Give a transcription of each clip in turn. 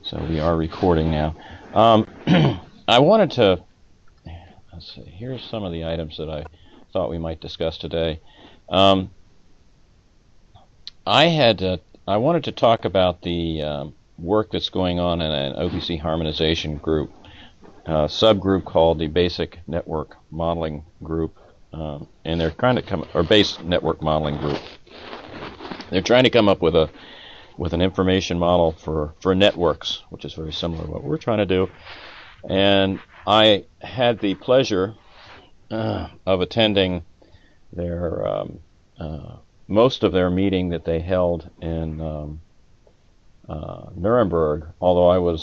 So we are recording now. I wanted to, let's see, here's some of the items that I thought we might discuss today. I wanted to talk about the work that's going on in an OPC harmonization group, subgroup called the Basic Network Modeling Group, and they're trying to come, or Base Network Modeling Group. They're trying to come up with an information model for networks, which is very similar to what we're trying to do. And I had the pleasure of attending their most of their meeting that they held in Nuremberg, although I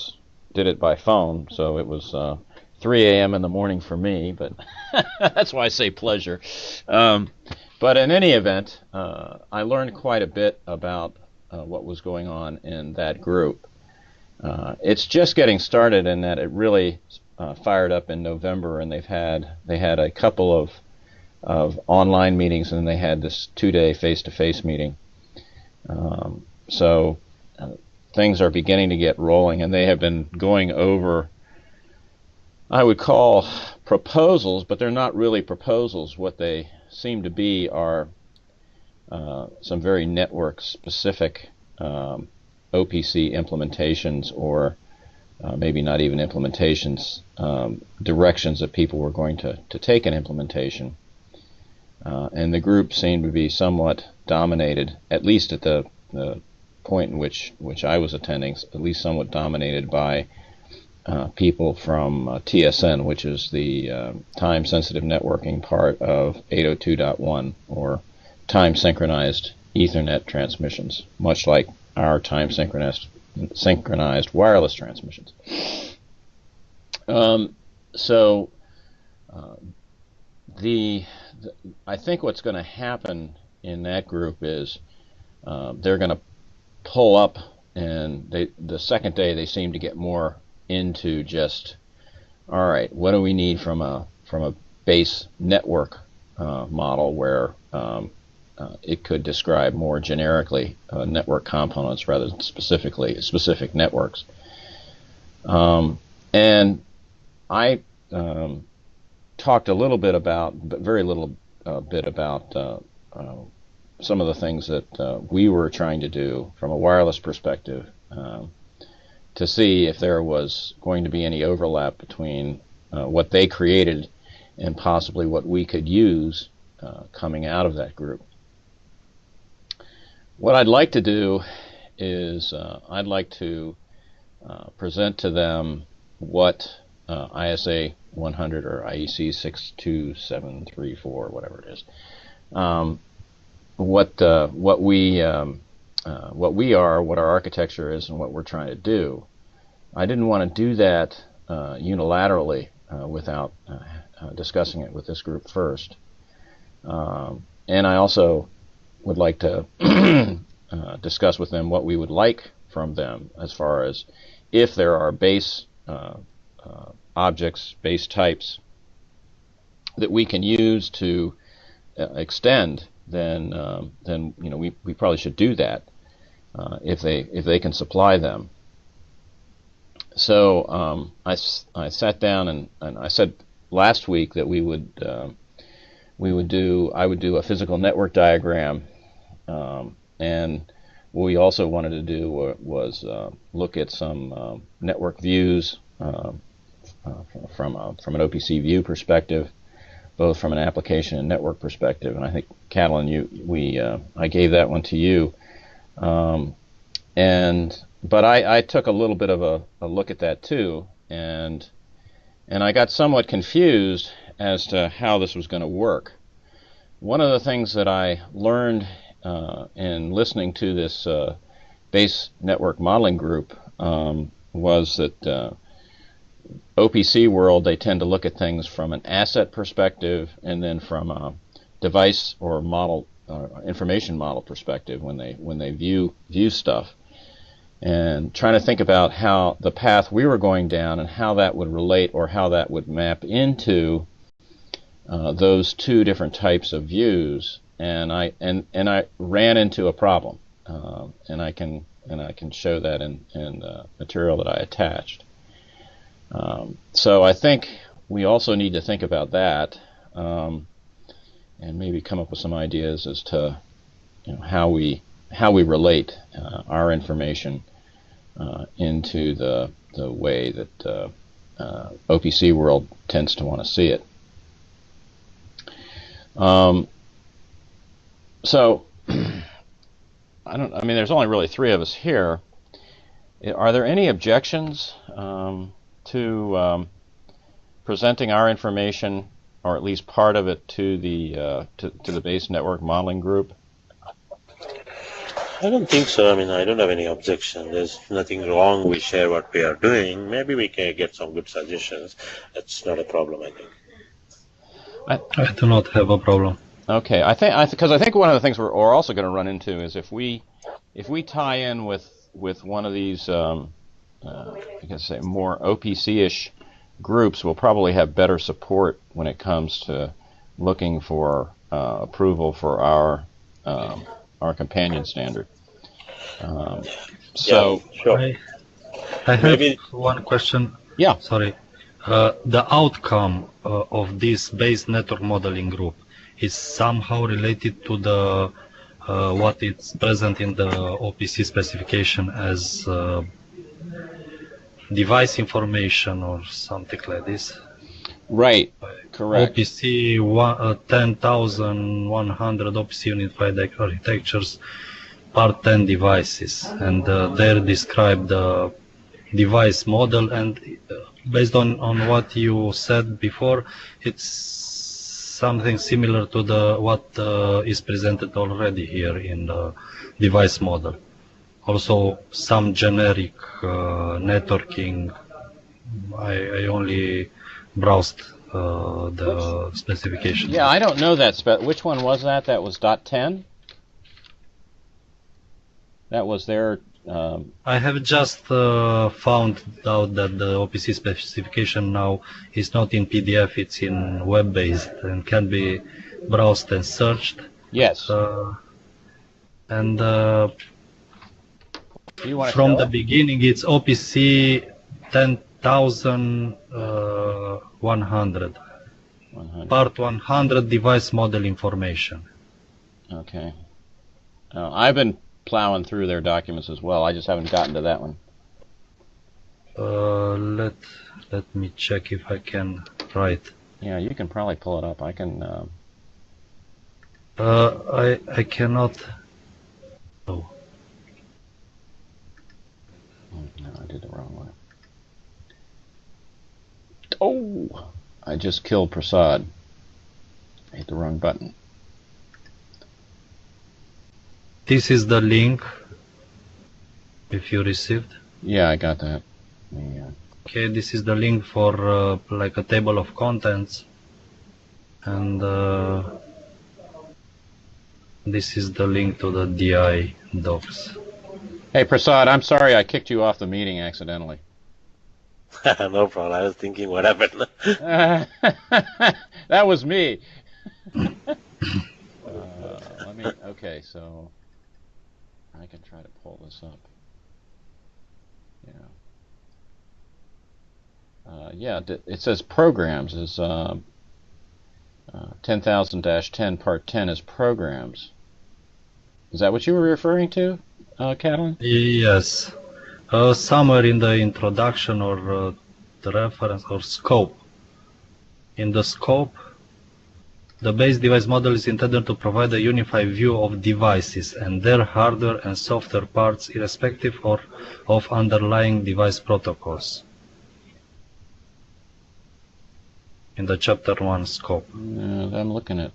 did it by phone, so it was 3 a.m. in the morning for me, but that's why I say pleasure. But in any event, I learned quite a bit about what was going on in that group. It's just getting started in that it really fired up in November, and they had a couple of online meetings, and they had this 2-day face-to-face meeting. So things are beginning to get rolling, and they have been going over, I would call proposals, but they're not really proposals. What they seem to be are some very network-specific OPC implementations, or maybe not even implementations, directions that people were going to take in implementation. And the group seemed to be somewhat dominated, at least at the point in which I was attending, at least somewhat dominated by people from TSN, which is the time-sensitive networking part of 802.1, or time-synchronized Ethernet transmissions, much like our time-synchronized wireless transmissions. I think what's going to happen in that group is they're going to pull up, and the second day they seem to get more into just, all right, what do we need from a base network model where it could describe more generically network components rather than specific networks. And I talked a little bit about, but very little bit about some of the things that we were trying to do from a wireless perspective, to see if there was going to be any overlap between what they created and possibly what we could use coming out of that group. What I'd like to do is I'd like to present to them what ISA 100 or IEC 62734, whatever it is, what we are, what our architecture is, and what we're trying to do. I didn't want to do that unilaterally without discussing it with this group first. And I also would like to discuss with them what we would like from them as far as if there are base objects, base types that we can use to extend, then we probably should do that if they can supply them. So I sat down and I said last week that I would do a physical network diagram, and what we also wanted to do was look at some network views from an OPC view perspective, both from an application and network perspective. And I think, Catalin, I gave that one to you, but I took a little bit of a look at that too, and I got somewhat confused as to how this was going to work. One of the things that I learned in listening to this base network modeling group was that OPC world, they tend to look at things from an asset perspective and then from a device or model information model perspective when they view stuff, and trying to think about how the path we were going down and how that would relate or how that would map into those two different types of views. And I ran into a problem, and I can and I can show that in material that I attached. So I think we also need to think about that, and maybe come up with some ideas as to how we relate our information into the way that OPC world tends to want to see it. So I mean, there's only really 3 of us here. Are there any objections to presenting our information, or at least part of it, to the base network modeling group? I don't think so. I mean, I don't have any objection. There's nothing wrong. We share what we are doing. Maybe we can get some good suggestions. That's not a problem, I think. I do not have a problem. Okay, because I think one of the things we're also going to run into is if we tie in with one of these, I guess say more OPC-ish groups, we'll probably have better support when it comes to looking for approval for our companion standard. So yeah, sure. I have one question. Yeah. Sorry. The outcome of this base network modeling group is somehow related to the what is present in the OPC specification as device information or something like this. Right. Correct. OPC 10,100 OPC unified architectures, part 10 devices, and there describe the device model, and based on what you said before, it's something similar to what is presented already here in the device model. Also some generic networking. I only browsed the specification. Yeah, I don't know that which one was that? That was .10? That was their... I have just found out that the OPC specification now is not in PDF, it's in web-based and can be browsed and searched. Yes. And from the beginning, it's OPC 10,100. Part 100, device model information. Okay. I've been plowing through their documents as well. I just haven't gotten to that one. Let me check if I can write. Yeah, you can probably pull it up. I can. I cannot. Oh. No, I did the wrong one. Oh, I just killed Prasad. I hit the wrong button. This is the link, if you received. Yeah, I got that. Yeah. Okay, this is the link for like a table of contents, and this is the link to the DI docs. Hey Prasad, I'm sorry I kicked you off the meeting accidentally. No problem. I was thinking what happened. That was me. Okay, so I can try to pull this up. Yeah. It says programs is 10,000-10 part 10 is programs. Is that what you were referring to, Catalin? Yes. Somewhere in the introduction or the reference or scope. In the scope, the base device model is intended to provide a unified view of devices and their hardware and software parts irrespective of underlying device protocols. In the chapter 1 scope. I'm looking at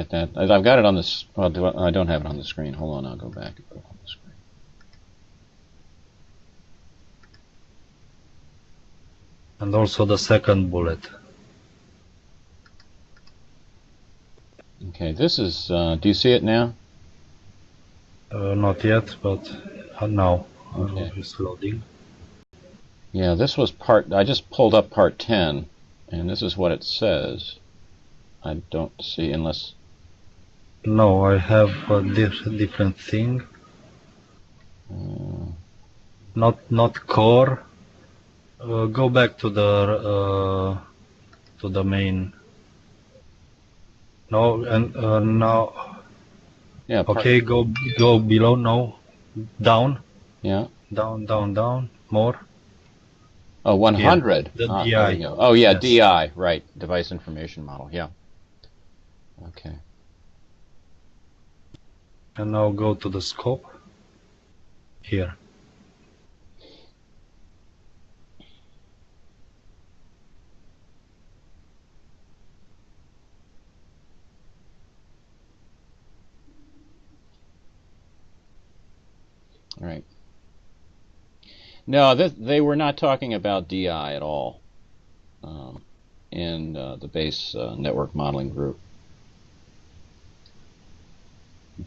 that. I've got it on this. Well, I don't have it on the screen. Hold on, I'll go back and put it on the screen. And also the second bullet. Okay, this is. Do you see it now? Not yet, but now. Okay. It's loading. Yeah, this was part. I just pulled up part 10, and this is what it says. I don't see unless. No, I have a different thing. Not core. Go back to the main. No, and now. Yeah. Okay, go below. No, down. Yeah. Down. More. Oh, 100. The There we DI. go. Oh, yeah, Yes. DI, right. Device Information Model. Yeah. Okay. And now go to the scope. Here. All right. No, they were not talking about DI at all in the base network modeling group.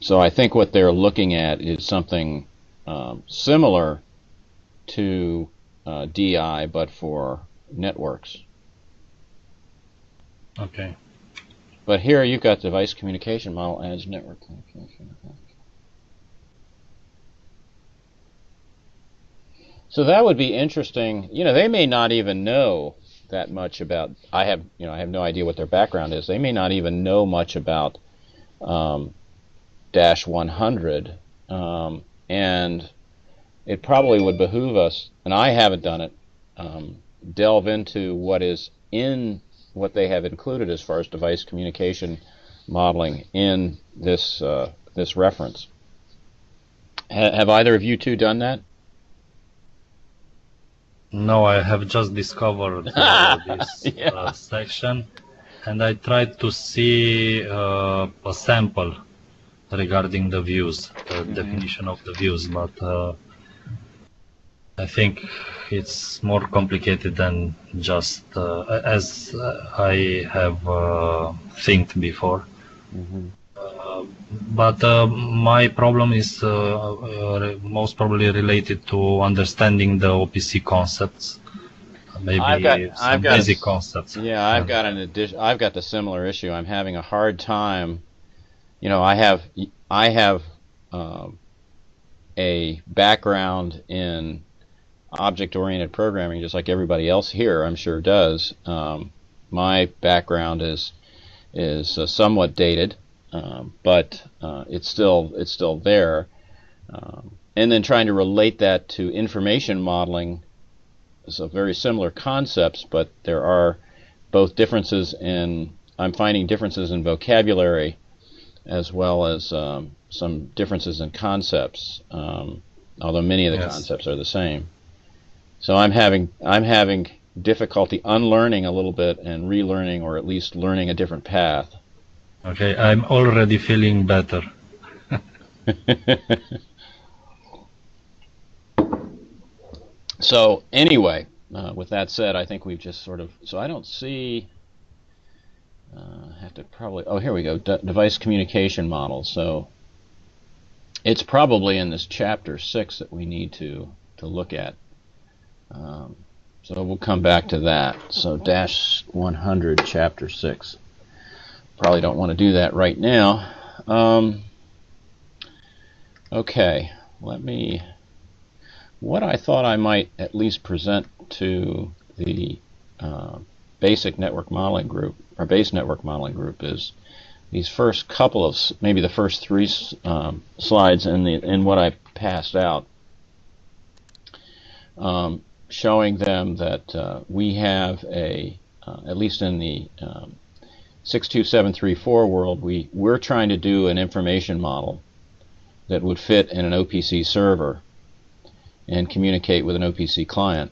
So I think what they're looking at is something similar to DI, but for networks. Okay. But here you've got device communication model as network communication. So that would be interesting. You know, they may not even know that much about. I have no idea what their background is. They may not even know much about dash 100, and it probably would behoove us. And I haven't done it. Delve into what is in what they have included as far as device communication modeling in this this reference. Have either of you two done that? No, I have just discovered this Yeah. section, and I tried to see a sample regarding the views, the definition of the views, but I think it's more complicated than just as I have think before. But my problem is most probably related to understanding the OPC concepts, maybe some basic concepts. Yeah, I've got an addition. I've got the similar issue. I'm having a hard time. You know, I have a background in object-oriented programming, just like everybody else here, I'm sure does. My background is somewhat dated. But it's still there, and then trying to relate that to information modeling. So very similar concepts, but there are both differences in. I'm finding differences in vocabulary, as well as some differences in concepts. Although many of the concepts are the same. So I'm having difficulty unlearning a little bit and relearning, or at least learning a different path. Okay, I'm already feeling better. So anyway, with that said, I think we've just sort of. So I don't see. Have to probably. Oh, here we go. Device communication model. So it's probably in this chapter 6 that we need to look at. So we'll come back to that. So dash 100, chapter 6. Probably don't want to do that right now. Okay, what I thought I might at least present to the basic network modeling group, or base network modeling group, is these first couple of, maybe the first 3 slides in what I passed out, showing them that we have at least in the 62734 world, we're trying to do an information model that would fit in an OPC server and communicate with an OPC client,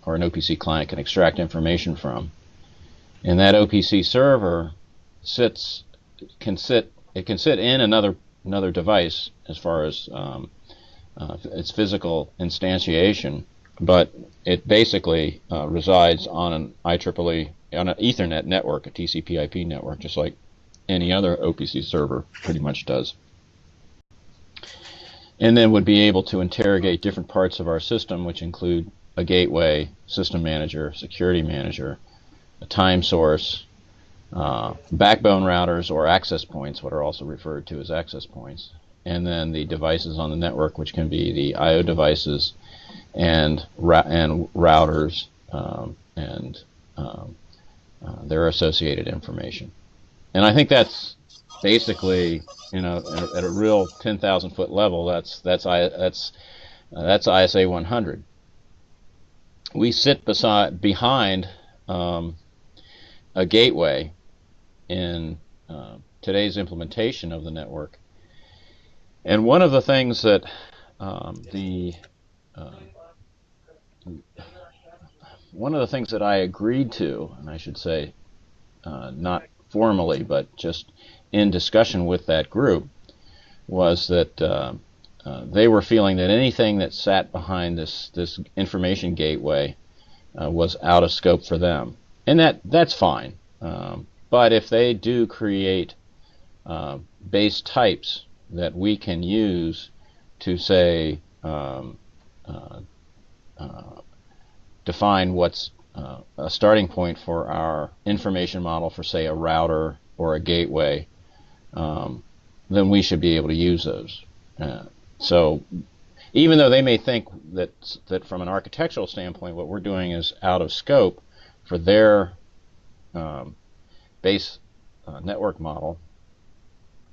or an OPC client can extract information from. And that OPC server can sit in another device as far as its physical instantiation, but it basically resides on an IEEE, on an Ethernet network, a TCP/IP network, just like any other OPC server pretty much does. And then would be able to interrogate different parts of our system, which include a gateway, system manager, security manager, a time source, backbone routers, or access points, what are also referred to as access points, and then the devices on the network, which can be the I/O devices and routers and their associated information. And I think that's basically, at a real 10,000 foot level, that's ISA 100. We sit behind a gateway in today's implementation of the network. And one of the things that I agreed to, and I should say not formally, but just in discussion with that group, was that they were feeling that anything that sat behind this information gateway was out of scope for them, and that's fine. But if they do create base types that we can use to, say, define what's a starting point for our information model for, say, a router or a gateway, then we should be able to use those. So even though they may think that from an architectural standpoint what we're doing is out of scope for their base network model,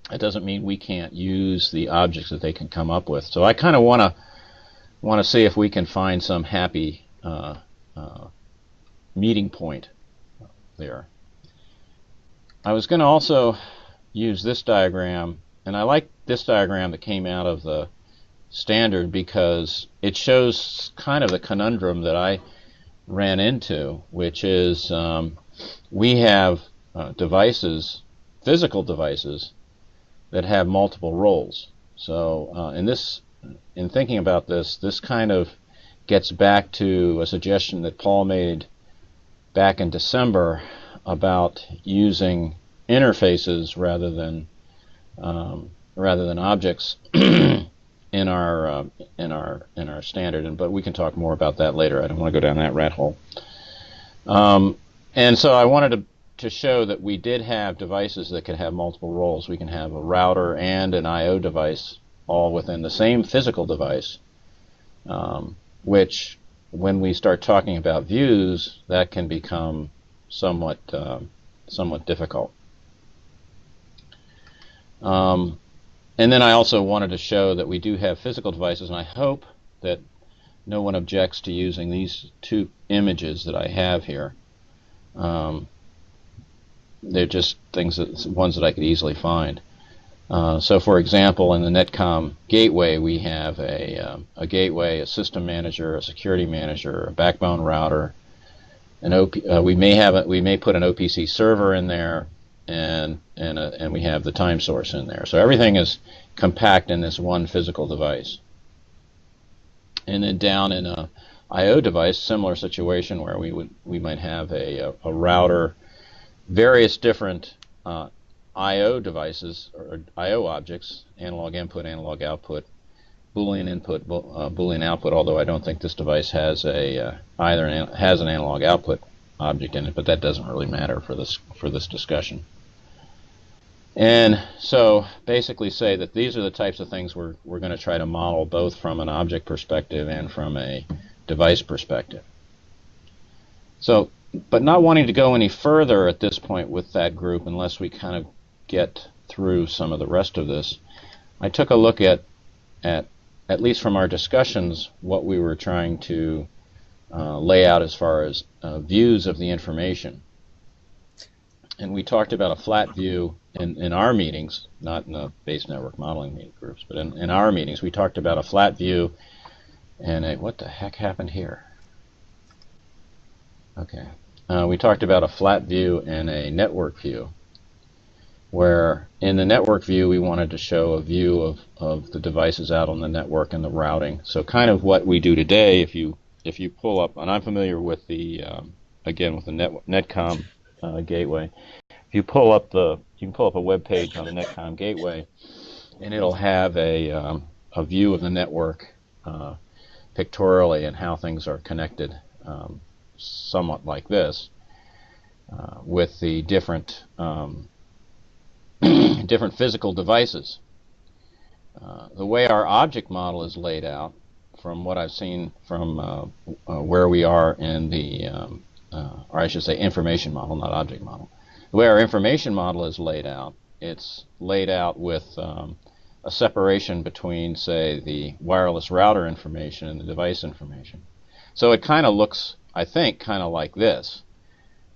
it doesn't mean we can't use the objects that they can come up with. So I kind of want to see if we can find some happy meeting point there. I was going to also use this diagram, and I like this diagram that came out of the standard because it shows kind of the conundrum that I ran into, which is we have devices, physical devices, that have multiple roles. So in thinking about this kind of gets back to a suggestion that Paul made back in December about using interfaces rather than objects in our standard. But we can talk more about that later. I don't want to go down that rat hole. And so I wanted to show that we did have devices that could have multiple roles. We can have a router and an I/O device all within the same physical device, which, when we start talking about views, that can become somewhat difficult. And then I also wanted to show that we do have physical devices, and I hope that no one objects to using these two images that I have here. They're just ones that I could easily find. So, for example, in the Netcom gateway, we have a gateway, a system manager, a security manager, a backbone router. We may put an OPC server in there, and we have the time source in there. So everything is compact in this one physical device. And then down in a I/O device, similar situation where we might have a router, various different I/O devices or I/O objects, analog input, analog output, Boolean input, Boolean output. Although I don't think this device has an analog output object in it, but that doesn't really matter for this discussion. And so basically say that these are the types of things we're going to try to model, both from an object perspective and from a device perspective. So, but not wanting to go any further at this point with that group unless we kind of get through some of the rest of this, I took a look at least from our discussions, what we were trying to lay out as far as views of the information. And we talked about a flat view in our meetings, not in the base network modeling meeting groups, but in our meetings we talked about a flat view and what the heck happened here? Okay. We talked about a flat view and a network view, where in the network view we wanted to show a view of the devices out on the network and the routing. So kind of what we do today, if you pull up, and I'm familiar with the again with the Netcom gateway. If you can pull up a web page on the Netcom gateway, and it'll have a view of the network pictorially and how things are connected, somewhat like this, with the different different physical devices. the way our object model is laid out, from what I've seen from where we are in the, or I should say information model, not object model. The way our information model is laid out, it's laid out with a separation between, say, the wireless router information and the device information. So it kind of looks, I think, kind of like this,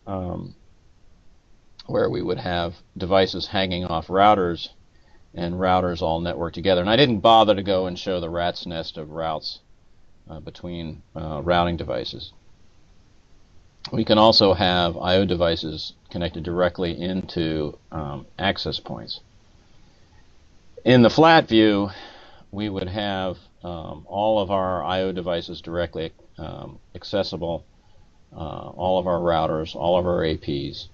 where we would have devices hanging off routers and routers all networked together. And I didn't bother to go and show the rat's nest of routes between routing devices. We can also have I/O devices connected directly into access points. In the flat view, we would have all of our I/O devices directly accessible, all of our routers, all of our APs,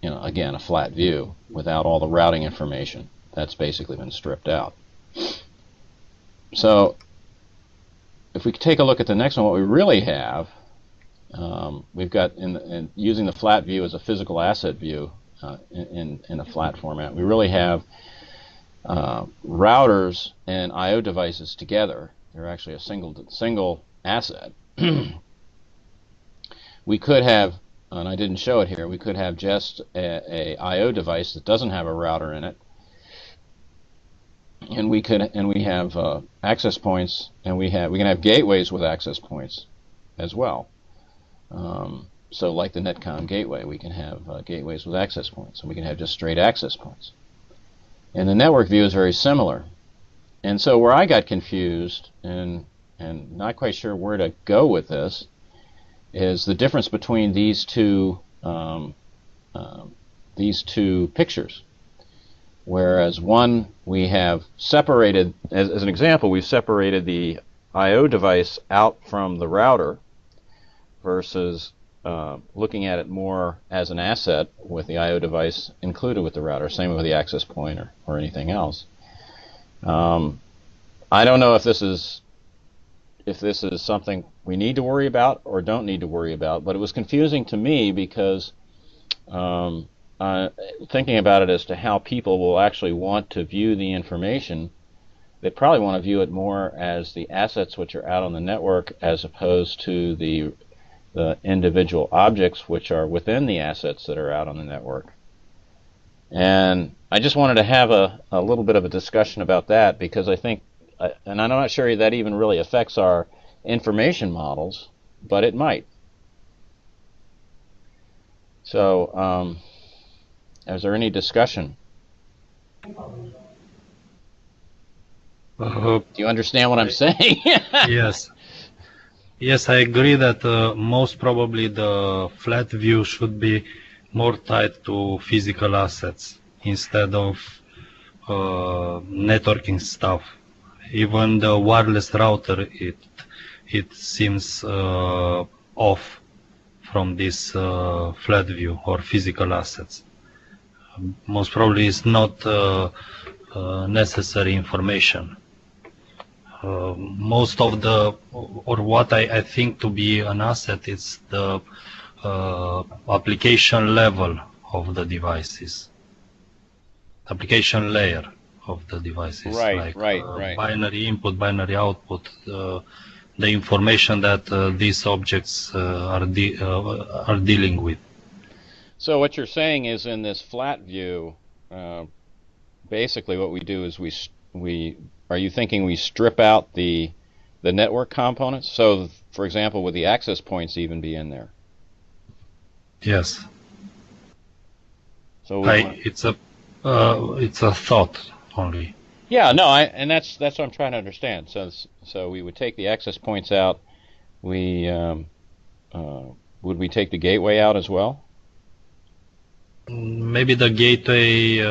again, a flat view without all the routing information. That's basically been stripped out. So if we take a look at the next one, what we really have, we've got, using the flat view as a physical asset view in a flat format, we really have routers and I/O devices together. They're actually a single asset. We could have, and I didn't show it here, we could have just a I/O device that doesn't have a router in it, and we have access points, and we can have gateways with access points as well. So like the Netcom gateway, we can have gateways with access points, and we can have just straight access points. And the network view is very similar. And so where I got confused and not quite sure where to go with this is the difference between these two pictures. Whereas one, we have separated, as an example, we've separated the I/O device out from the router versus looking at it more as an asset with the I/O device included with the router, same with the access point or anything else. I don't know if this is something we need to worry about or don't need to worry about, but it was confusing to me because thinking about it as to how people will actually want to view the information, they probably want to view it more as the assets which are out on the network as opposed to the individual objects which are within the assets that are out on the network. And I just wanted to have a little bit of a discussion about that because I think, and I'm not sure that even really affects our information models, but it might. So, is there any discussion? Do you understand what I'm saying? Yes. Yes, I agree that most probably the flat view should be more tied to physical assets instead of networking stuff. Even the wireless router, it seems off from this flat view or physical assets. Most probably it's not necessary information. Most of the, or what I think to be an asset is the application level of the devices, application layer of the devices, right. Binary input, binary output, the information that these objects are dealing with. So what you're saying is in this flat view, basically what we do is we are you thinking we strip out the network components? So, for example, would the access points even be in there? Yes. So it's a thought only. Yeah, no, and that's what I'm trying to understand. So we would take the access points out. Would we take the gateway out as well? Maybe the gateway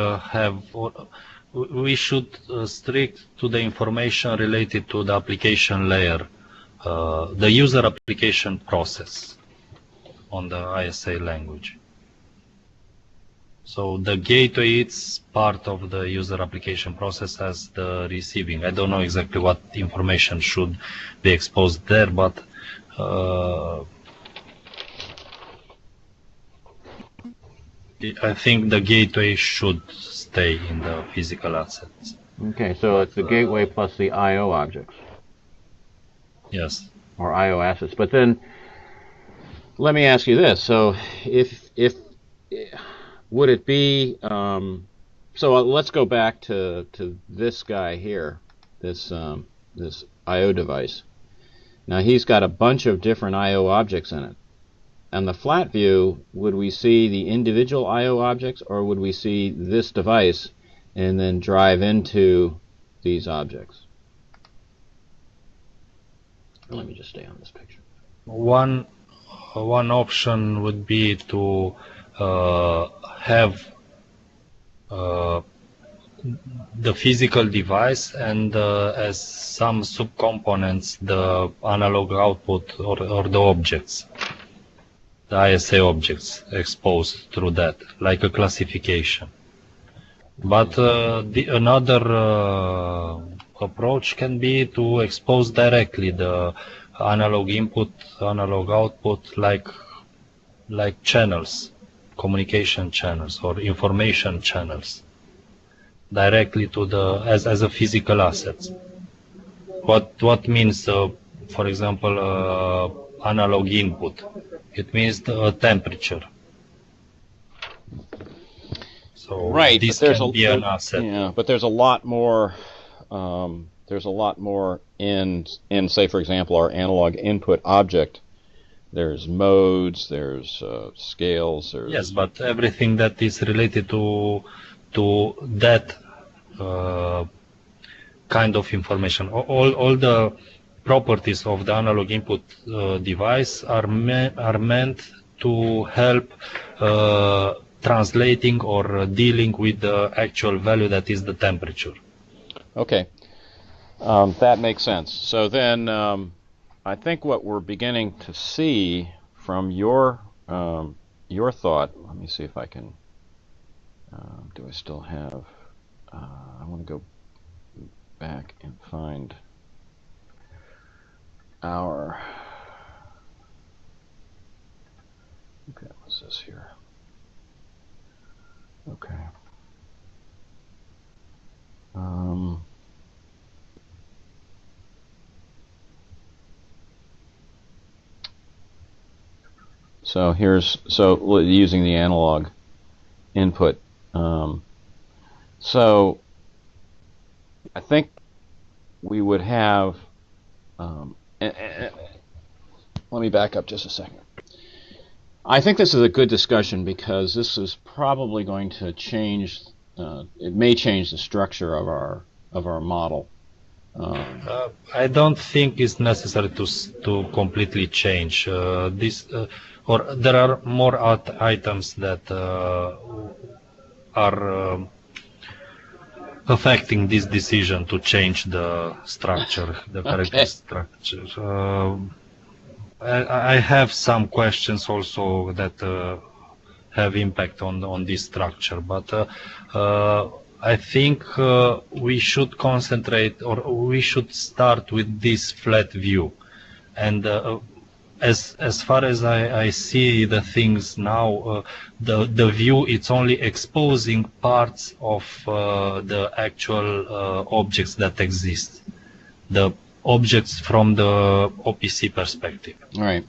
we should strict to the information related to the application layer, the user application process on the ISA language. So the gateway is part of the user application process as the receiving. I don't know exactly what information should be exposed there, but I think the gateway should stay in the physical assets. Okay, so it's the gateway plus the I/O objects. Yes. Or I/O assets. But then, let me ask you this: so, if would it be? So let's go back to this guy here, this I/O device. Now he's got a bunch of different I/O objects in it. And the flat view, would we see the individual I/O objects, or would we see this device and then drive into these objects? Let me just stay on this picture. One option would be to have the physical device and as some subcomponents the analog output or the objects, the ISA objects exposed through that, like a classification. But another approach can be to expose directly the analog input, analog output, like channels, communication channels or information channels, directly to the as a physical asset. What means, for example, analog input? It means the temperature. So right, this can be an asset. Yeah, but there's a lot more. There's a lot more in say, for example, our analog input object. There's modes, there's scales. There's Yes, but everything that is related to that kind of information, all the properties of the analog input device are meant to help translating or dealing with the actual value that is the temperature. Okay, that makes sense. So then, I think what we're beginning to see from your thought. Let me see if I can. Do I still have? I want to go back and find our. Okay, what's this here? Okay. So using the analog input. So I think we would have. Let me back up just a second. I think this is a good discussion because this is probably going to change. It may change the structure of our model. I don't think it's necessary to completely change this, or there are more items that are affecting this decision to change the structure, the character structure. I have some questions also that have impact on this structure, but I think we should concentrate, or we should start with this flat view. And as far as I see the things now, the view, it's only exposing parts of the actual objects that exist, the objects from the OPC perspective. Right.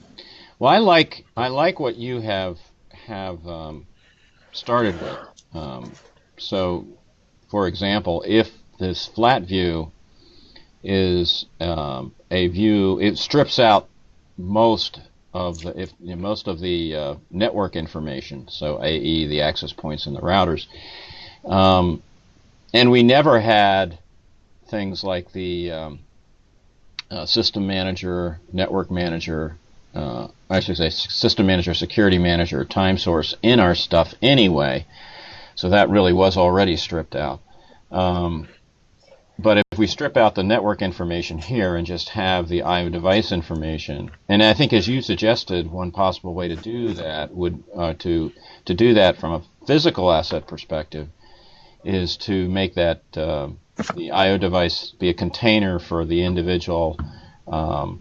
Well, I like what you have started with. So, for example, if this flat view is a view, it strips out most of the network information. So AE, the access points and the routers, and we never had things like the system manager, network manager, I should say system manager, security manager, time source in our stuff anyway. So that really was already stripped out. But if we strip out the network information here and just have the IO device information, and I think as you suggested, one possible way to do that would to do that from a physical asset perspective is to make that the IO device be a container for the individual IO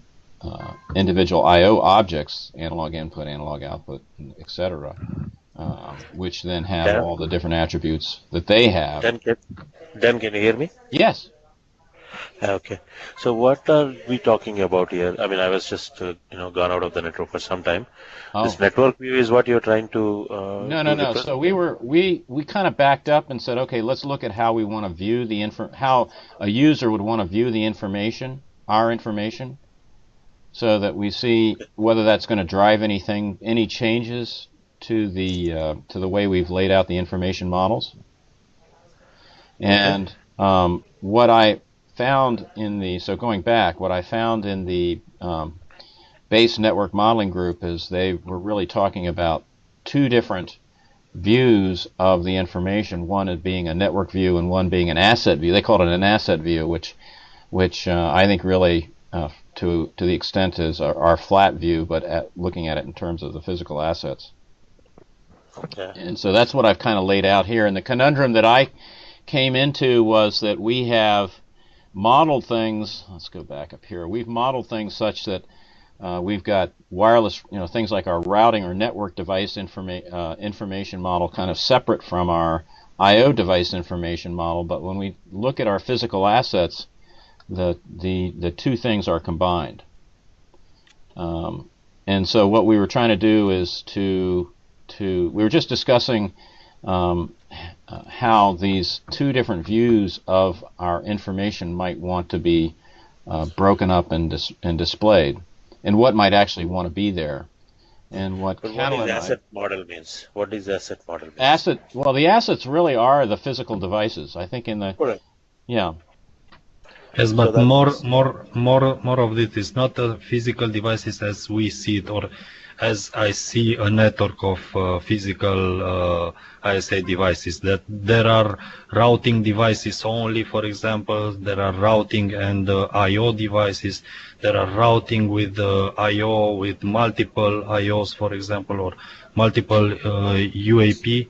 objects, analog input, analog output, etc., which then have all the different attributes that they have. Dan, can you hear me? Yes. Okay. So what are we talking about here? I mean, I was just gone out of the network for some time. This Oh. network view is what you're trying to No, no, do no. So represent? we kind of backed up and said, okay, let's look at how we want to view the how a user would want to view the information, our information, so that we see whether that's going to drive any changes to the way we've laid out the information models. Okay. And what I found in the so going back, what I found in the base network modeling group is they were really talking about two different views of the information. One as being a network view and one being an asset view. They called it an asset view, which I think really to the extent is our flat view, but looking at it in terms of the physical assets. Okay. And so that's what I've kind of laid out here. And the conundrum that I came into was that we have modeled things. Let's go back up here. We've modeled things such that we've got wireless, things like our routing or network device information model kind of separate from our I/O device information model. But when we look at our physical assets, the two things are combined. And so what we were trying to do is we were just discussing how these two different views of our information might want to be broken up and displayed, and what might actually want to be there. And what But what Cattle is and asset model means? What is asset model means? the assets really are the physical devices. I think Correct. yeah. Yes, So but that's more of it is not physical devices as we see it, or as I see a network of physical ISA devices. That there are routing devices only, for example. There are routing and I/O devices. There are routing with I/O with multiple I/Os, for example, or multiple UAP.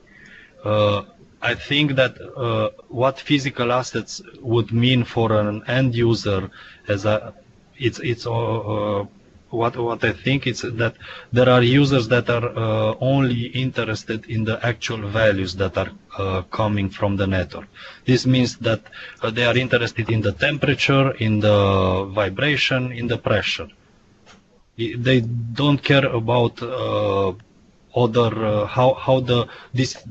I think that what physical assets would mean for an end user, it's what I think it's that there are users that are only interested in the actual values that are coming from the network. This means that they are interested in the temperature, in the vibration, in the pressure. They don't care about how this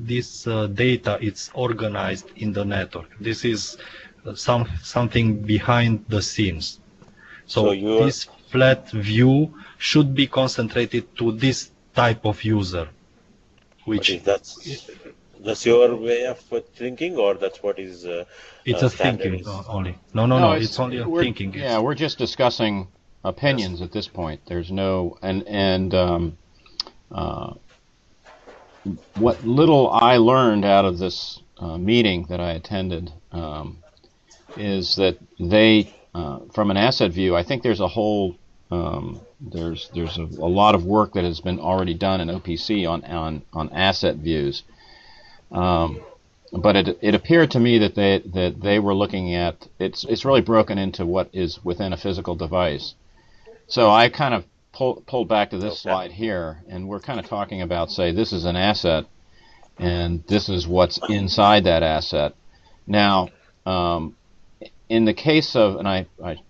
data is organized in the network. This is something behind the scenes. So you are. this flat view should be concentrated to this type of user, which Okay, that's your way of thinking, or that's what is it's a standard thinking is. only. No, No, it's only a we're thinking. we're just discussing opinions Yes. at this point. There's no uh, what little I learned out of this meeting that I attended is that they, from an asset view, I think there's a whole there's a lot of work that has been already done in OPC on asset views. But it appeared to me that they were looking at it's really broken into what is within a physical device. So I kind of pulled back to this Okay. slide here, and we're kind of talking about, say, this is an asset, and this is what's inside that asset. Now, in the case of, and I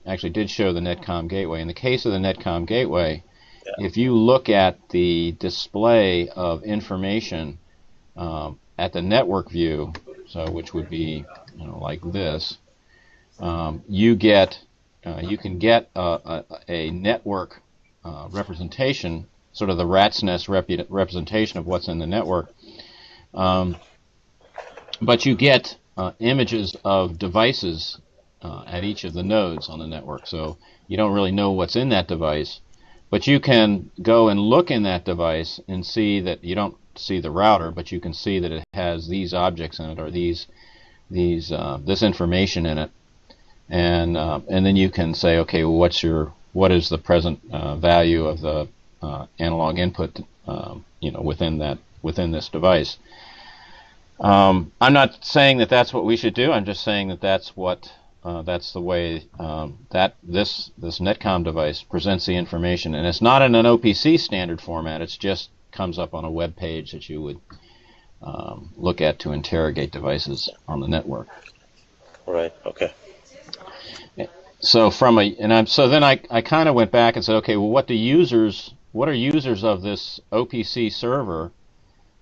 actually did show the Netcom gateway. In the case of the Netcom gateway, Yeah. if you look at the display of information at the network view, so which would be like this, you can get a network representation, sort of the rat's nest representation of what's in the network. But you get images of devices at each of the nodes on the network. So you don't really know what's in that device, but you can go and look in that device and see that you don't see the router, but you can see that it has these objects in it, or this information in it, and then you can say, okay, well, what is the present value of the analog input, within this device. I'm not saying that that's what we should do. I'm just saying that that's the way that this Netcom device presents the information, and it's not in an OPC standard format. It just comes up on a web page that you would look at to interrogate devices on the network. Right. Okay. So so then I kind of went back and said, okay, well, what are users of this OPC server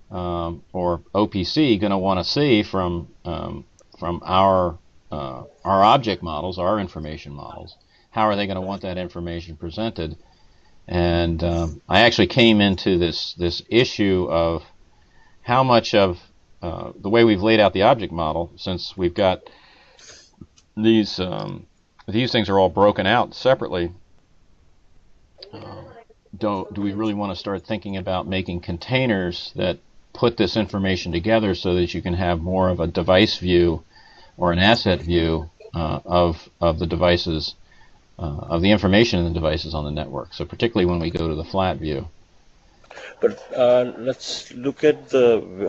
or OPC going to want to see from our object models, our information models? How are they going to want that information presented? And I actually came into this issue of how much of the way we've laid out the object model, since we've got these things are all broken out separately. Do we really want to start thinking about making containers that put this information together so that you can have more of a device view or an asset view of the devices, of the information in the devices on the network? So particularly when we go to the flat view. But let's look at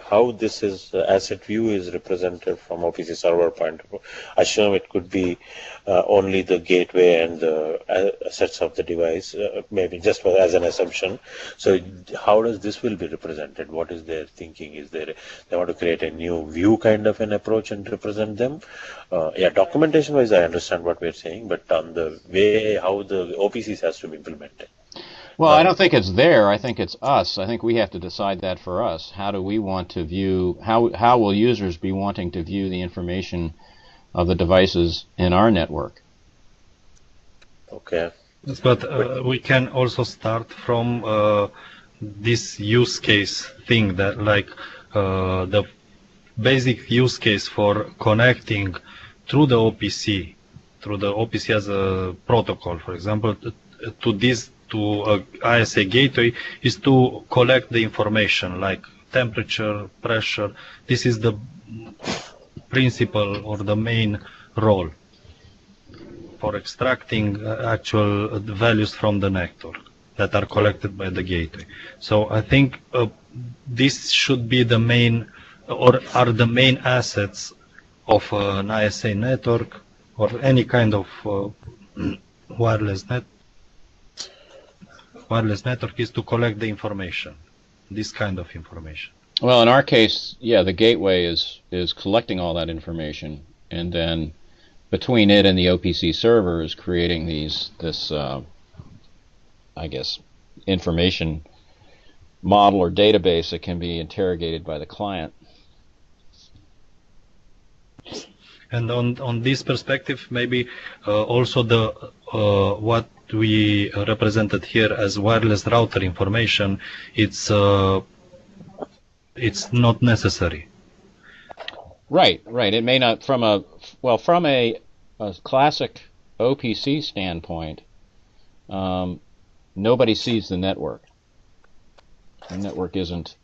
how this is asset view is represented from OPC server point of view. Assume it could be only the gateway and the assets of the device, maybe just as an assumption. So how does this will be represented? What is their thinking? Is there they want to create a new view kind of an approach and represent them? Yeah, documentation wise, I understand what we're saying, but on the way how the OPCs has to be implemented. Well, I don't think it's there. I think it's us. I think we have to decide that for us. How do we want to view, how will users be wanting to view the information of the devices in our network? Okay. But we can also start from this use case thing, that like the basic use case for connecting through the OPC as a protocol, for example, to a ISA gateway is to collect the information like temperature, pressure. This is the principal or the main role for extracting actual values from the network that are collected by the gateway. So I think this should be the main, or are the main assets of an ISA network or any kind of wireless network, is to collect the information, this kind of information. Well, in our case, yeah, the gateway is collecting all that information, and then between it and the OPC server is creating this I guess, information model or database that can be interrogated by the client. And on this perspective, maybe also the what we represented here as wireless router information, it's not necessary. Right. It may not from a classic OPC standpoint. Nobody sees the network. The network isn't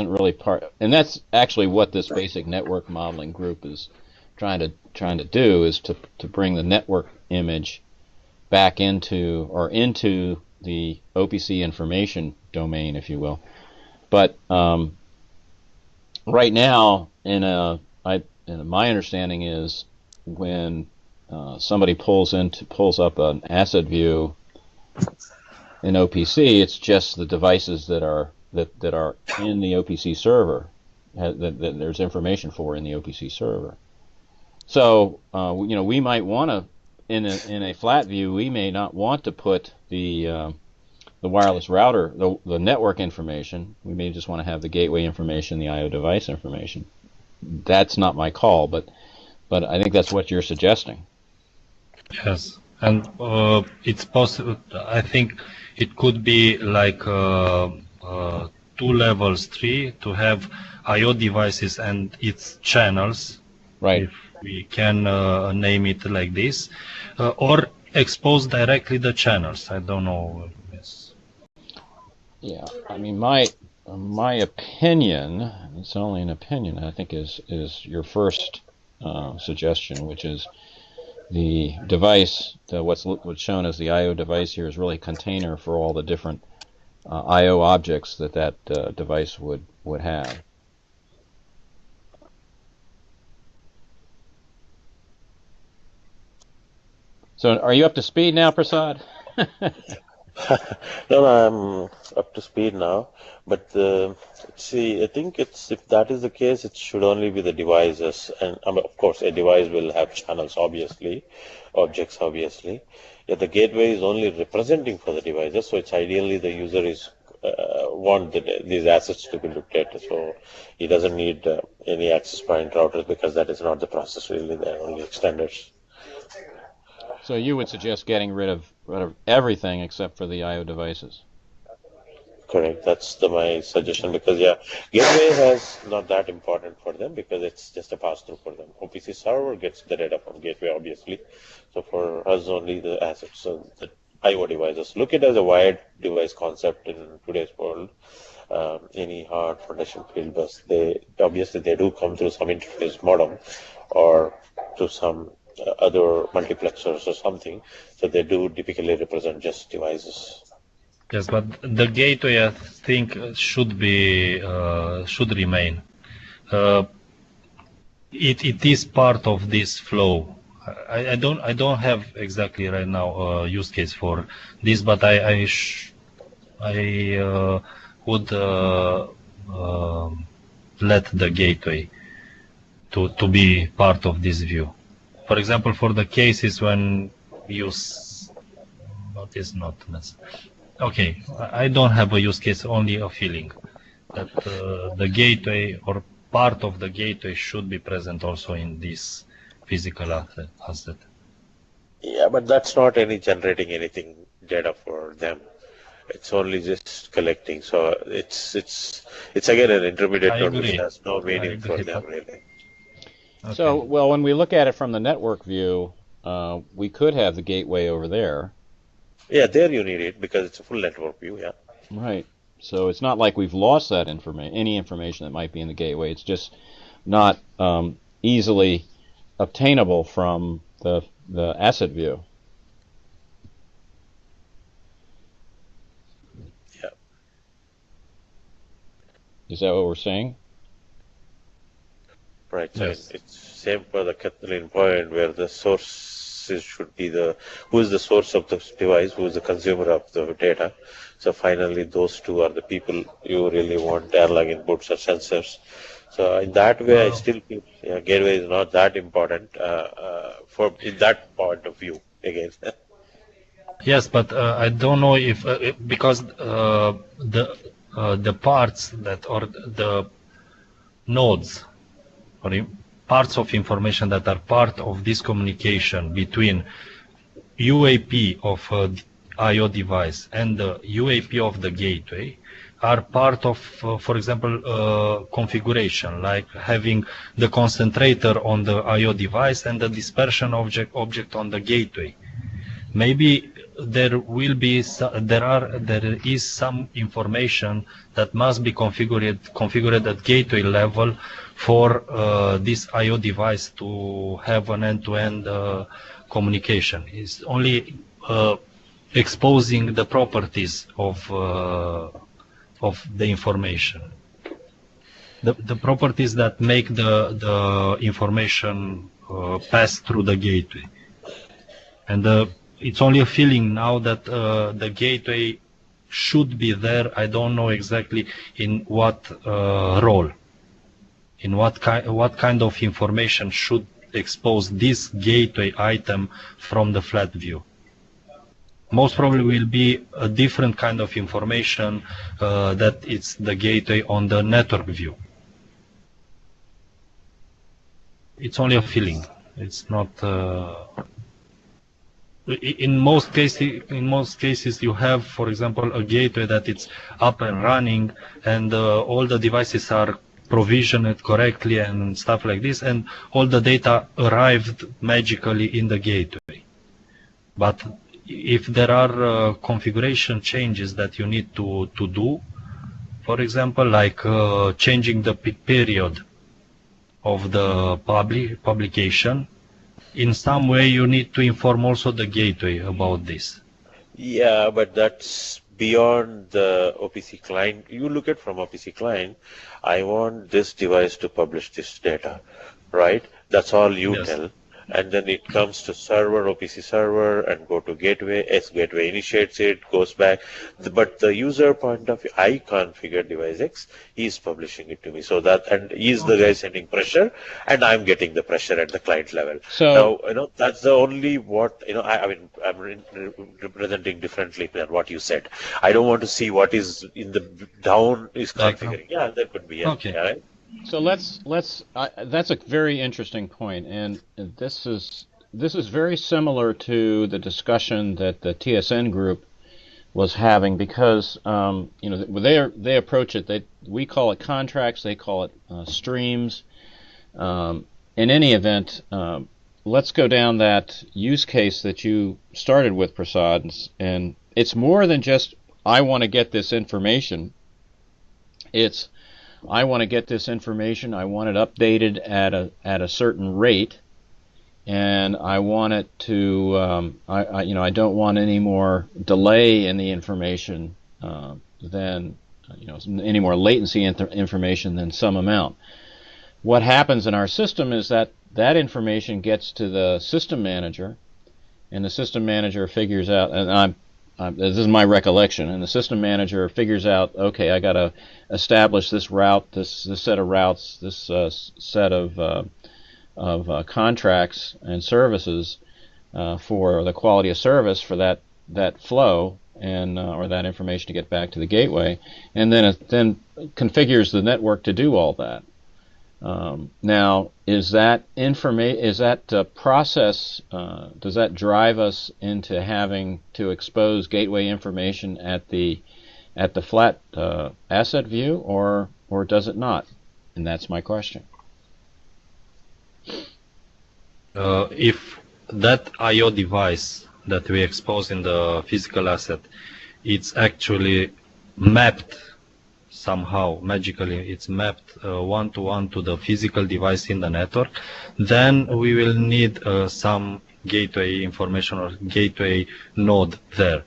really part, and that's actually what this basic network modeling group is trying to do, is to bring the network image back into the OPC information domain, if you will. But right now, my understanding is when somebody pulls up an asset view in OPC, it's just the devices that are in the OPC server that there's information for in the OPC server. So we might want to, in a flat view, we may not want to put the wireless router, the network information. We may just want to have the gateway information, the I/O device information. That's not my call, but I think that's what you're suggesting. Yes, and it's possible. I think it could be like 2 levels, 3, to have I/O devices and its channels. Right. If we can name it like this, or expose directly the channels. I don't know. Yes. Yeah, I mean, my opinion, it's only an opinion, I think, is your first suggestion, which is the device, what's shown as the I/O device here, is really a container for all the different I/O objects that device would have. So are you up to speed now, Prasad? No, I'm up to speed now. But see, I think it's if that is the case, it should only be the devices, and of course, a device will have channels, obviously, objects, obviously. Yeah, the gateway is only representing for the devices, so it's ideally the user is want these assets to be looked at. So he doesn't need any access point routers because that is not the process really. They're only extenders. So you would suggest getting rid of everything except for the I/O devices. Correct. That's my suggestion because yeah, gateway has not that important for them because it's just a pass through for them. OPC server gets the data from gateway, obviously. So for us, only the assets, so the I/O devices. Look at it as a wired device concept in today's world. Any hard foundation field bus, they obviously they do come through some interface modem or to some other multiplexers or something. So they do typically represent just devices. Yes, but the gateway, I think, should remain. It is part of this flow. I don't have exactly right now a use case for this, but I would let the gateway to be part of this view. For example, for the cases when what is not necessary. Okay, I don't have a use case, only a feeling that the gateway or part of the gateway should be present also in this physical asset. Yeah, but that's not any generating anything data for them. It's only just collecting. So it's again an intermediate node which has no meaning for them really. Okay. So well, when we look at it from the network view, we could have the gateway over there. Yeah, there you need it because it's a full network view, yeah. Right. So it's not like we've lost that any information that might be in the gateway. It's just not easily obtainable from the asset view. Yeah. Is that what we're saying? Right. So yes. It's same for the Kathleen point where the source should be who is the source of the device, who is the consumer of the data. So finally, those two are the people you really want analog inputs or sensors. So in that way, I still feel gateway is not that important for in that point of view again. Yes, but I don't know if because the parts that or the nodes or parts of information that are part of this communication between UAP of I/O device and the UAP of the gateway are part of, for example, configuration, like having the concentrator on the I/O device and the dispersion object on the gateway. Maybe there is some information that must be configured at gateway level for this I/O device to have an end-to-end communication. It's only exposing the properties of the information, the properties that make the information pass through the gateway, and it's only a feeling now that the gateway should be there. I don't know exactly in what role, in what kind of information should expose this gateway item from the flat view. Most probably will be a different kind of information that it's the gateway on the network view. It's only a feeling. It's not. In most cases, you have, for example, a gateway that it's up and running, and all the devices are provisioned correctly and stuff like this, and all the data arrived magically in the gateway. But if there are configuration changes that you need to do, for example, like changing the period of the publication, in some way you need to inform also the gateway about this. Yeah, but that's beyond the OPC client. You look at from OPC client, I want this device to publish this data, right? That's all you tell. and then it comes to server, OPC server, and go to gateway. Gateway initiates it, goes back. But the user point of view, I configure device X, he's publishing it to me. So that, and he's the guy sending pressure, and I'm getting the pressure at the client level. So Now, that's the only what, I mean, representing differently than what you said. I don't want to see what is in the down is configuring. Yeah, that could be. Yeah, Okay. yeah, right? So that's a very interesting point, and this is very similar to the discussion that the TSN group was having, because they approach it. We call it contracts, they call it streams. In any event, let's go down that use case that you started with, Prasad, and it's more than just I want to get this information. It's I want to get this information. I want it updated at a certain rate, and I want it to. I don't want any more delay in the information than any more latency information than some amount. What happens in our system is that information gets to the system manager, and the system manager figures out, and this is my recollection, and the system manager figures out, okay, I got to establish this route, this set of routes, this set of contracts and services for the quality of service for that flow and or that information to get back to the gateway, and then it configures the network to do all that. Now, is that process, does that drive us into having to expose gateway information at the flat asset view, or does it not? And that's my question. If that I/O device that we expose in the physical asset, it's actually mapped somehow, magically, it's mapped one-to-one to the physical device in the network, then we will need some gateway information or gateway node there.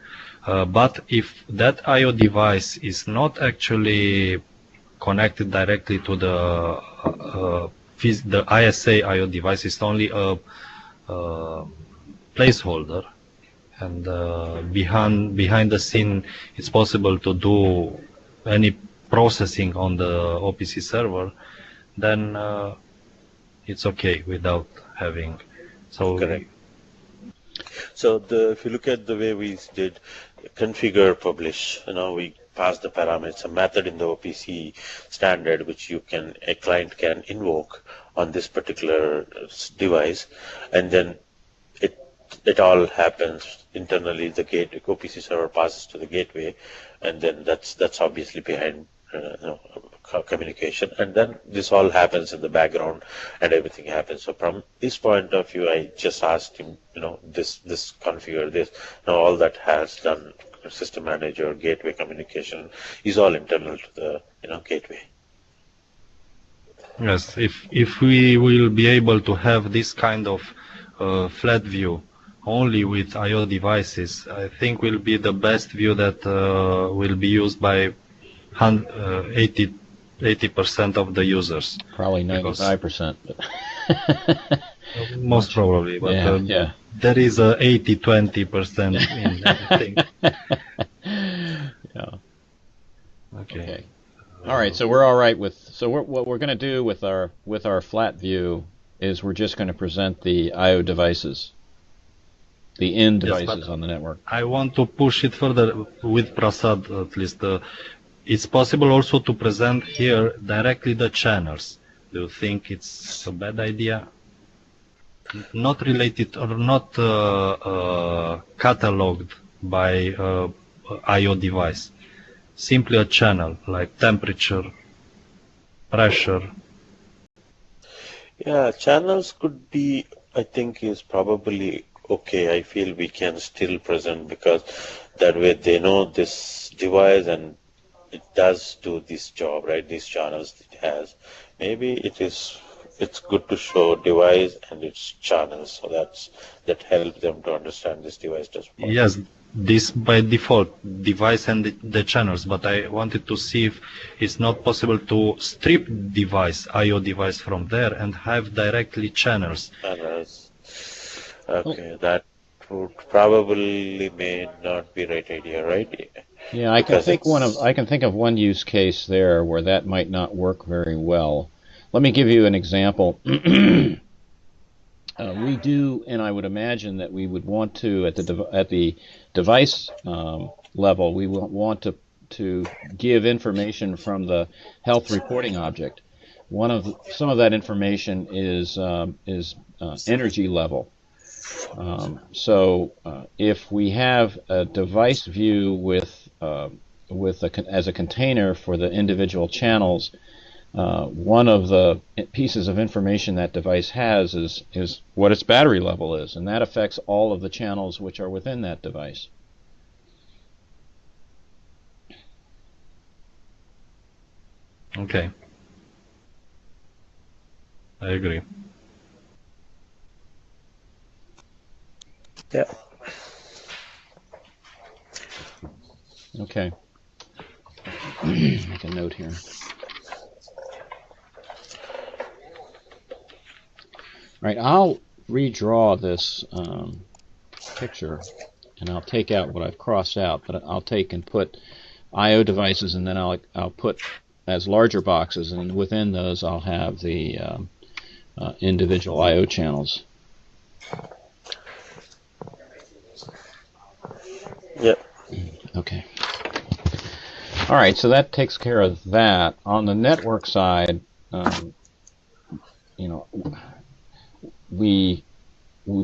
But if that I/O device is not actually connected directly to the ISA I/O device, is only a placeholder, and behind the scene it's possible to do any processing on the OPC server, then it's okay without having. So correct. So if you look at the way we did configure publish, we pass the parameters, a method in the OPC standard which a client can invoke on this particular device, and then it all happens internally. The OPC server passes to the gateway, and then that's obviously behind communication, and then this all happens in the background and everything happens. So from this point of view, I just asked him, this configure this. Now all that has done, system manager, gateway communication is all internal to the gateway. Yes, if we will be able to have this kind of flat view only with I/O devices, I think will be the best view that will be used by 80% of the users. Probably 95%. Most probably, but yeah. There is a 80-20% in everything. Yeah. Okay. All right. So we're all right with. So what we're going to do with our flat view is we're just going to present the I/O devices, the end devices on the network. I want to push it further with Prasad, at least. It's possible also to present here directly the channels. Do you think it's a bad idea? Not related or not cataloged by I/O device. Simply a channel like temperature, pressure. Yeah, channels could be, I think, is probably okay. I feel we can still present, because that way they know this device and it does do this job, right? These channels it has. Maybe it's good to show device and its channels, so that helps them to understand this device does work. Yes, this by default, device and the channels, but I wanted to see if it's not possible to strip device, I/O device from there and have directly channels. Channels. Okay, that would probably may not be right idea, right? Yeah, Because it's I can think of one use case there where that might not work very well. Let me give you an example. We do, and I would imagine that we would want to at the device level, we will want to give information from the health reporting object. Some of that information is energy level. If we have a device view as a container for the individual channels, one of the pieces of information that device has is what its battery level is, and that affects all of the channels which are within that device. Okay, I agree. yeah. Okay. Make a note here. All right, I'll redraw this picture, and I'll take out what I've crossed out, but I'll take and put I/O devices, and then I'll put as larger boxes, and within those I'll have the individual I/O channels. Yeah. Okay. All right, so that takes care of that. On the network side, you know, we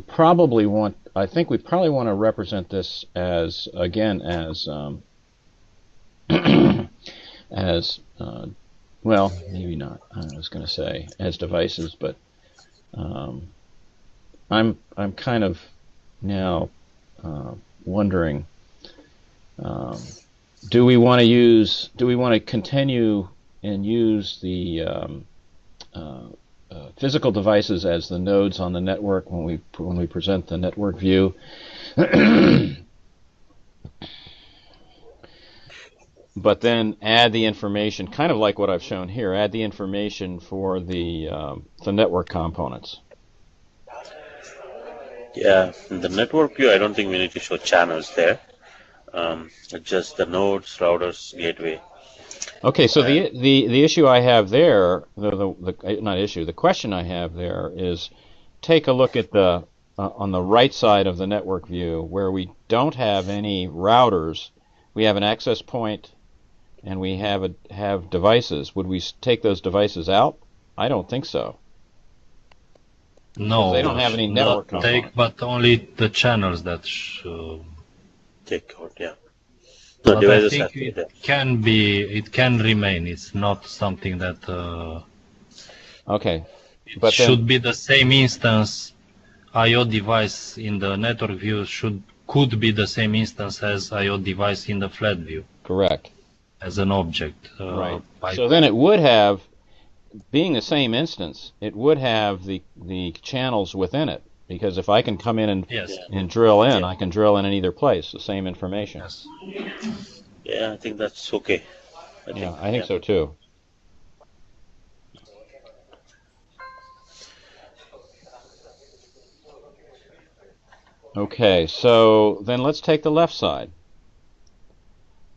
probably want. I think we probably want to represent this as again as as well, maybe not. I was going to say as devices, but I'm kind of now wondering. Do we want to continue and use the physical devices as the nodes on the network when we present the network view? But then add the information, kind of like what I've shown here, add the information for the network components. Yeah, in the network view, I don't think we need to show channels there. Just the nodes, routers, gateway. Okay, so the issue I have there, the question I have there is, take a look at the on the right side of the network view where we don't have any routers. We have an access point, and we have devices. Would we take those devices out? I don't think so. No, They don't have any network not take, but only the channels that Take out, yeah. but I Devices think have to be there. it can remain. It's not something that Okay, it but should be the same instance. I/O device in the network view could be the same instance as I/O device in the flat view correct. as an object. Right. So then it would have, being the same instance, it would have the channels within it. Because if I can come in Yes. and drill in, Yeah. I can drill in either place, the same information. Yes. Yeah, I think that's okay. I think so too. Okay, so then let's take the left side.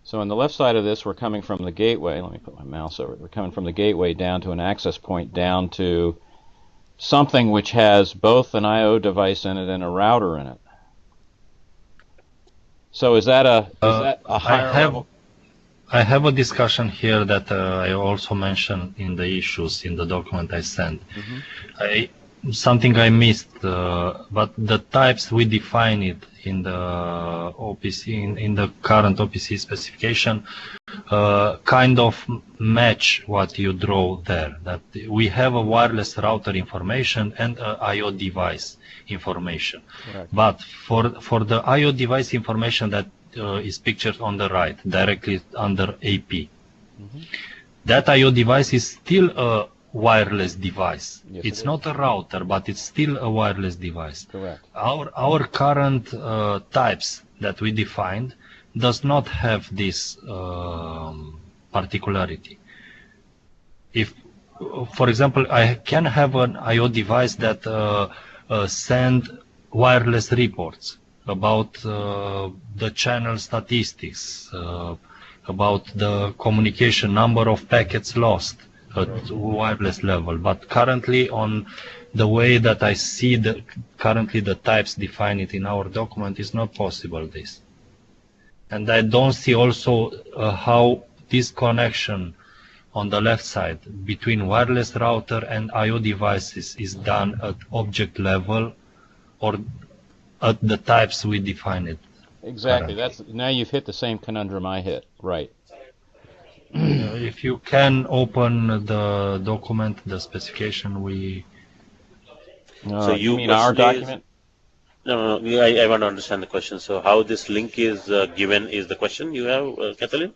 So on the left side of this, we're coming from the gateway. Let me put my mouse over it. We're coming from the gateway down to an access point, down to something which has both an I/O device in it and a router in it. So is that a higher level? I have a discussion here that I also mentioned in the issues in the document I sent. Something I missed, but the types we define it in the OPC in the current OPC specification kind of match what you draw there. That we have a wireless router information and a I/O device information. Correct. But for the I/O device information that is pictured on the right, directly under AP, that I/O device is still a wireless device. Yes, It's it not a router, but it's still a wireless device. Correct. Our current types that we defined does not have this particularity. If, for example, I can have an I/O device that send wireless reports about the channel statistics, about the communication number of packets lost at wireless level. But currently, on the way that I see currently the types defined in our document, is not possible this. And I don't see also how this connection on the left side between wireless router and I/O devices is done at object level or at the types we define it. Exactly. Currently. Now you've hit the same conundrum I hit. Right. If you can open the document, the specification, So you mean our document? No, I want to understand the question. So how this link is given is the question you have, Kathleen?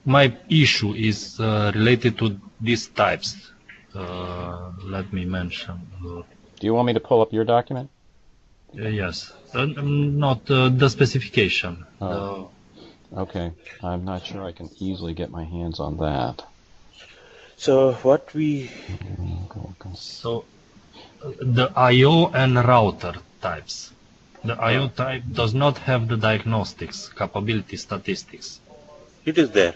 my issue is related to these types. Let me mention. Do you want me to pull up your document? Yes, not the specification. Oh. Okay, I'm not sure I can easily get my hands on that. So what we... So the I/O and router types. The I/O type does not have the diagnostics capability statistics. It is there.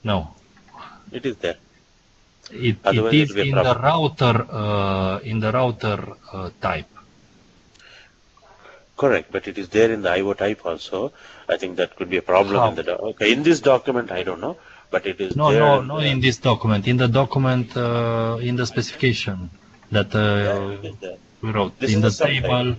No. It is there. It is in the router type. Correct, but it is there in the I/O type also. I think that could be a problem in the okay. In this document, I don't know, but it is there. No, in this document. In the document, in the specification that we wrote This in the is a subtype. table.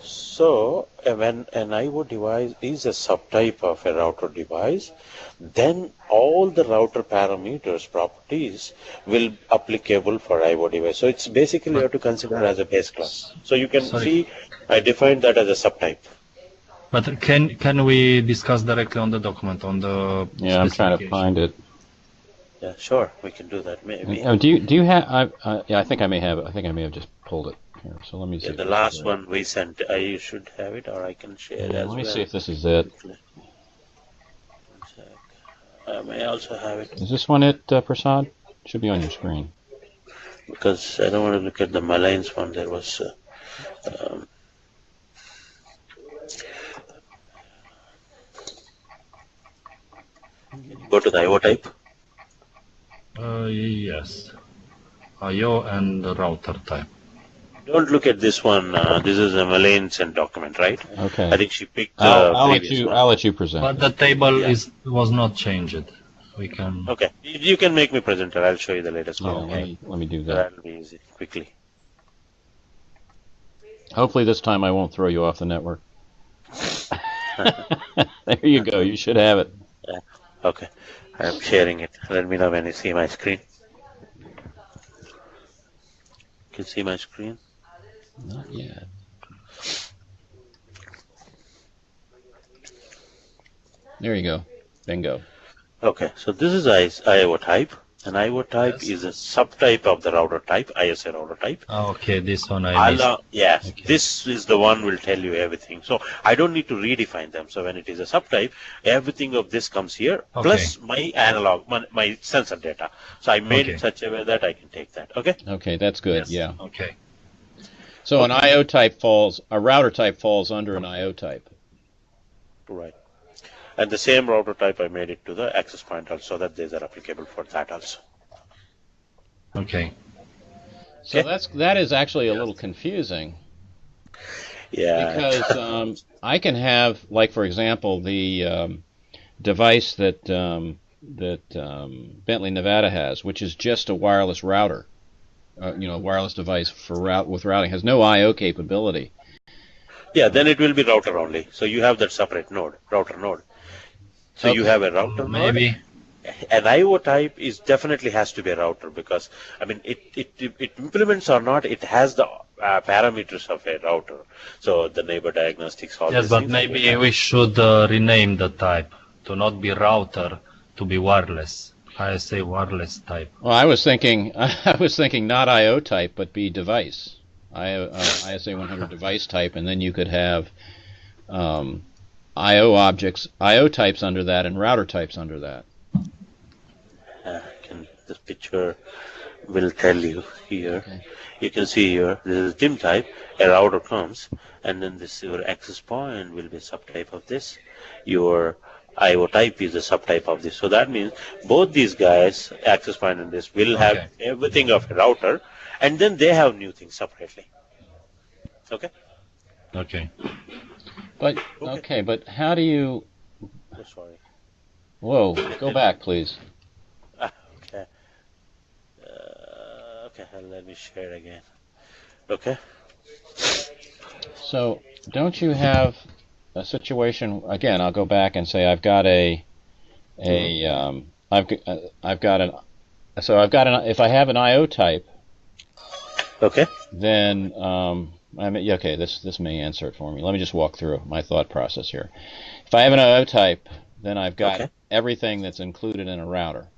So when an I/O device is a subtype of a router device, then all the router parameters, properties will applicable for I/O device. So it's basically you have to consider as a base class. So you can see I defined that as a subtype. But can we discuss directly on the document on the? Yeah, I'm trying to find it. Yeah, sure, we can do that. Maybe. Do you have? Yeah, I think I may have it. I think I may have just pulled it here. So let me see. Yeah, the last one we sent. I should have it, or I can share it as well. Let me see if this is it. I may also have it. Is this one it, Prasad? Should be on your screen. Because I don't want to look at the Malines one. There was. Go to the I/O type. Yes. I/O and the router type. Don't look at this one. This is a Malaine sent document, right? Okay. I think she picked the I'll previous one. I'll let you present. But the table was not changed. We can. Okay, you can make me presenter. I'll show you the latest one. Okay. Let me do that. That'll be easy. Quickly. Hopefully this time I won't throw you off the network. There you go. You should have it. Yeah. Okay, I'm sharing it. Let me know when you see my screen. Can you see my screen? Not yet. There you go. Bingo. Okay, so this is I/O type. An I/O type is a subtype of the router type, ISA router type. Okay, this one I missed. Yes, Okay. this is the one will tell you everything. So I don't need to redefine them. So when it is a subtype, everything of this comes here, plus my analog, my sensor data. So I made it such a way that I can take that. Okay? Okay, that's good. Yes. Yeah. Okay. So an I/O type a router type falls under an I/O type. Right. And the same router type, I made it to the access point also, that these are applicable for that also. Okay. So that is actually a little confusing. Yeah. Because I can have, like for example, the device that Bentley Nevada has, which is just a wireless router. Wireless device with routing, has no I/O capability. Yeah, then it will be router only. So you have that separate node, router node. So you have a router Maybe. node. An I/O type definitely has to be a router, because I mean it implements or not, it has the parameters of a router. So the neighbor diagnostics, all Yes, these but things. maybe we should rename the type to not be router, to be wireless. I say wireless type. Well, I was thinking not I/O type, but be device. ISA 100 device type, and then you could have I/O objects, I/O types under that, and router types under that. Can this picture will tell you here. Okay. You can see here, this is dim type, a router comes, and then this your access point will be a subtype of this. Your IO type is a subtype of this. So that means both these guys, access point and this, will have Okay. everything of a router, and then they have new things separately. Okay? Okay. But Okay. but how do you? Oh, sorry. Whoa, go back, please. Okay. Okay, let me share again. Okay. So don't you have a situation again? I'll go back and say I've got I've got an so I've got an if I have an IO type, Okay. then I mean, yeah, okay, this may answer it for me. Let me just walk through my thought process here. If I have an IO type, then I've got Okay. everything that's included in a router.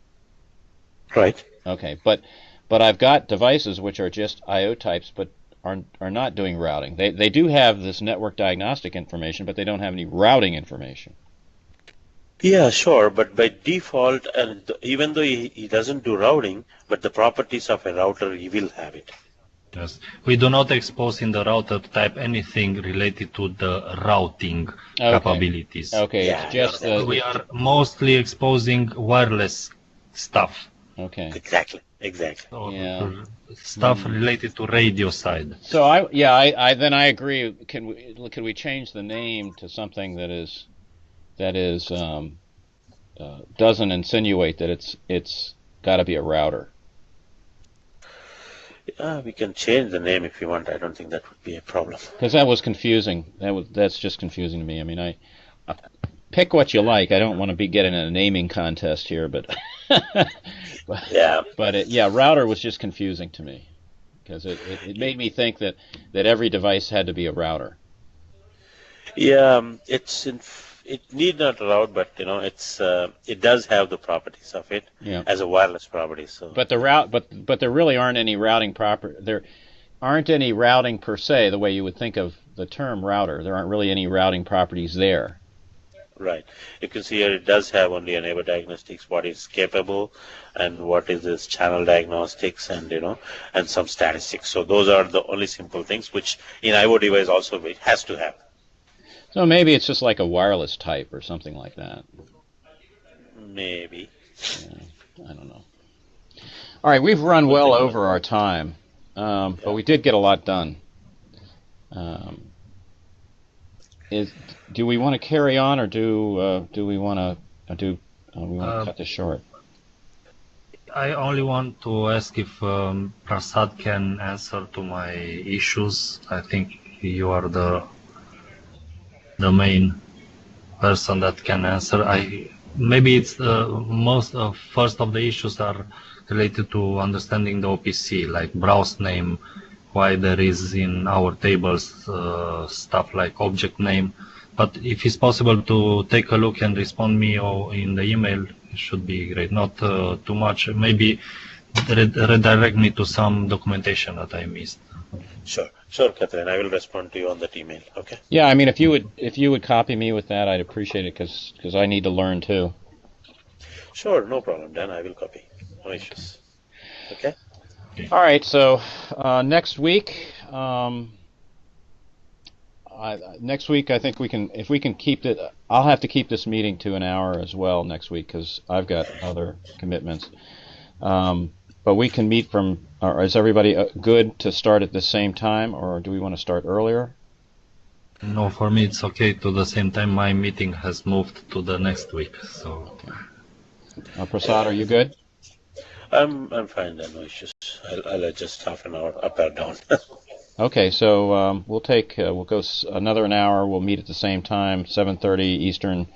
Right. Okay, but I've got devices which are just IO types, but are not doing routing. They do have this network diagnostic information, but they don't have any routing information. Yeah, sure. But by default, and even though he doesn't do routing, but the properties of a router, he will have it. Yes. We do not expose in the router type anything related to the routing capabilities. Okay, Yeah, it's just no, We are mostly exposing wireless stuff. okay. Exactly. Exactly. Or Yeah. stuff related to radio side. So I then I agree. Can we change the name to something that is doesn't insinuate that it's got to be a router? We can change the name if you want. I don't think that would be a problem. Because that was confusing. That's just confusing to me. I mean, I pick what you like. I don't want to be getting a naming contest here, but Yeah. yeah, router was just confusing to me because it made me think that every device had to be a router. Yeah. It need not route, but it does have the properties of it Yeah. as a wireless property. So. But there really aren't any routing there aren't any routing per se the way you would think of the term router. There aren't really any routing properties there. Right. You can see here it does have only a neighbor diagnostics, what is capable, and what is this channel diagnostics, and and some statistics. So those are the only simple things which in IO device also it has to have. So maybe it's just like a wireless type or something like that. Maybe. I don't know. All right, we've run well over our time, but we did get a lot done. Do we want to carry on, or do we want to cut this short? I only want to ask if Prasad can answer to my issues. I think you are the main person that can answer. Maybe it's first of the issues are related to understanding the OPC, like browse name, why there is in our tables stuff like object name. But if it's possible to take a look and respond me or in the email, it should be great. Not too much. Maybe redirect me to some documentation that I missed. Sure, Catherine. I will respond to you on that email. Okay. Yeah, I mean, if you would copy me with that, I'd appreciate it because I need to learn too. Sure, no problem. Dan, I will copy. No issues. Okay. All right. So next week, I think we can. If we can keep it, I'll have to keep this meeting to an hour as well next week because I've got other commitments. But we can meet from. Or is everybody good to start at the same time, or do we want to start earlier? No, for me it's okay. To the same time, my meeting has moved to the next week. So, Prasad, are you good? I'm fine. Then no issues. I'll adjust half an hour up or down. Okay, so we'll go another an hour. We'll meet at the same time, 7:30 Eastern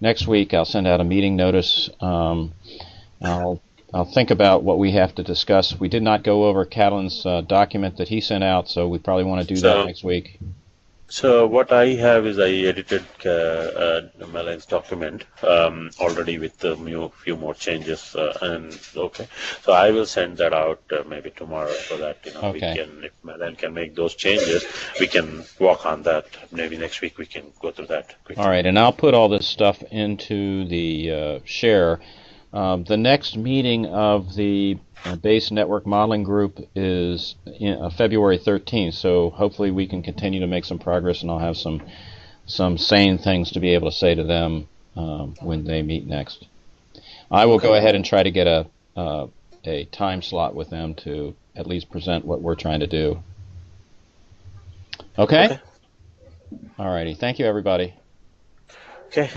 next week. I'll send out a meeting notice. I'll think about what we have to discuss. We did not go over Catalan's document that he sent out, so we probably want to do that next week. So what I have is I edited Melane's document already with a few more changes, and okay. So I will send that out maybe tomorrow so that we can, if Melane can make those changes, we can work on that. Maybe next week we can go through that quickly. All right, and I'll put all this stuff into the share. The next meeting of the base network modeling group is February 13th, so hopefully we can continue to make some progress, and I'll have some sane things to be able to say to them when they meet next. I will go ahead and try to get a time slot with them to at least present what we're trying to do. Okay? All righty. Thank you, everybody. Okay.